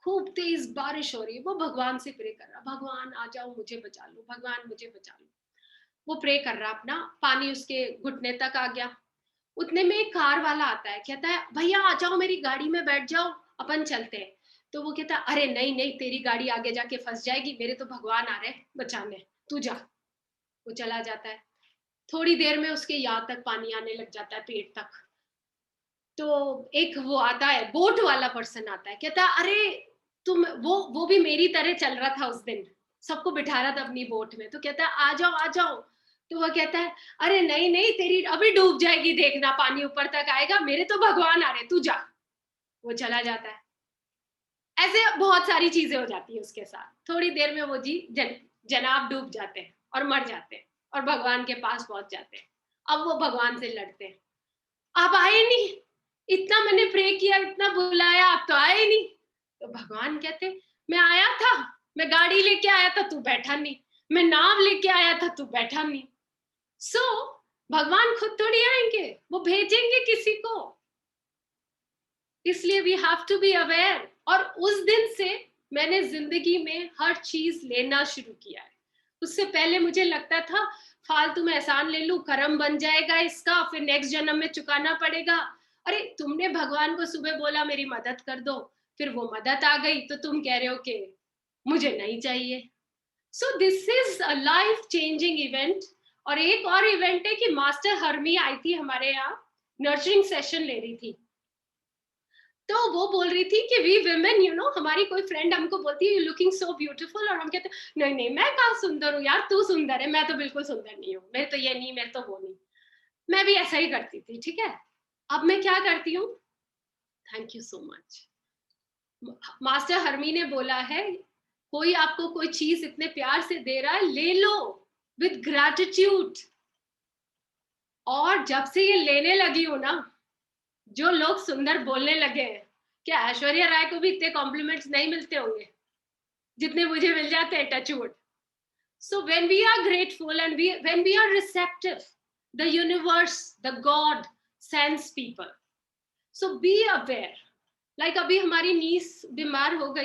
Speaker 1: खूब तेज बारिश हो रही है, वो भगवान से प्रे कर रहा, भगवान आ जाओ मुझे बचा लो, भगवान मुझे बचा लो। वो प्रे कर रहा, अपना पानी उसके घुटने तक आ गया। उतने में एक कार वाला आता है, कहता है भैया आ जाओ मेरी गाड़ी में बैठ जाओ, अपन चलते हैं। तो वो कहता है अरे नहीं नहीं, तेरी गाड़ी आगे जाके फंस जाएगी, मेरे तो भगवान आ रहे हैं बचाने, तू जा। वो चला जाता है, थोड़ी देर में उसके यहाँ तक पानी आने लग जाता है, पेट तक। तो एक वो आता है, बोट वाला पर्सन आता है, कहता है अरे तुम, वो भी मेरी तरह चल रहा था उस दिन, सबको बिठा रहा था अपनी बोट में, तो कहता है आ जाओ आ जाओ। तो वो कहता है अरे नहीं नहीं, तेरी अभी डूब जाएगी, देखना पानी ऊपर तक आएगा, मेरे तो भगवान आ रहे, तू जा। वो चला जाता है। ऐसे बहुत सारी चीजें हो जाती है उसके साथ। थोड़ी देर में वो जी जनाब डूब जाते हैं और मर जाते हैं और भगवान के पास पहुंच जाते हैं। अब वो भगवान से लड़ते हैं, आप आए नहीं, इतना मैंने प्रे किया, इतना बुलाया, आप तो आए नहीं। तो भगवान कहते, मैं आया था, मैं गाड़ी लेके आया था, तू बैठा नहीं, मैं नाव लेके आया था, तू बैठा नहीं। सो भगवान खुद थोड़ी आएंगे, वो भेजेंगे किसी को। इसलिए we have to be aware. और उस दिन से मैंने जिंदगी में हर चीज लेना शुरू किया है। उससे पहले मुझे लगता था फालतू में एहसान ले लूं, कर्म बन जाएगा इसका, फिर नेक्स्ट जन्म में चुकाना पड़ेगा। अरे तुमने भगवान को सुबह बोला मेरी मदद कर दो, फिर वो मदद आ गई, तो तुम कह रहे हो कि मुझे नहीं चाहिए। So this is a life changing event. और एक और इवेंट है कि मास्टर हरमी आई थी हमारे यहाँ, नर्चरिंग सेशन ले रही थी। तो वो बोल रही थी कि वी विमेन, यू नो, हमारी कोई फ्रेंड हमको बोलती है यू लुकिंग सो ब्यूटीफुल, और हम कहते हैं नहीं नहीं मैं कहाँ सुंदर हूँ यार, तू सुंदर है, मैं तो बिल्कुल सुंदर नहीं हूँ, मेरे तो ये नहीं, मेरे तो वो नहीं। मैं भी ऐसा ही करती थी, ठीक है। अब मैं क्या करती हूँ, thank you so much. Master हरमी ने बोला है कोई आपको कोई चीज इतने प्यार से दे रहा है, ले लो विद ग्रैटिट्यूड। और जब से ये लेने लगी हूँ ना, जो लोग सुंदर बोलने लगे हैं, क्या ऐश्वर्या राय को भी इतने कॉम्प्लीमेंट्स नहीं मिलते होंगे जितने मुझे मिल जाते हैं, touchwood. So when we are grateful and when we are receptive, the universe, the God sends people. So be aware. Like अभी हमारी नीस बीमार हो गई,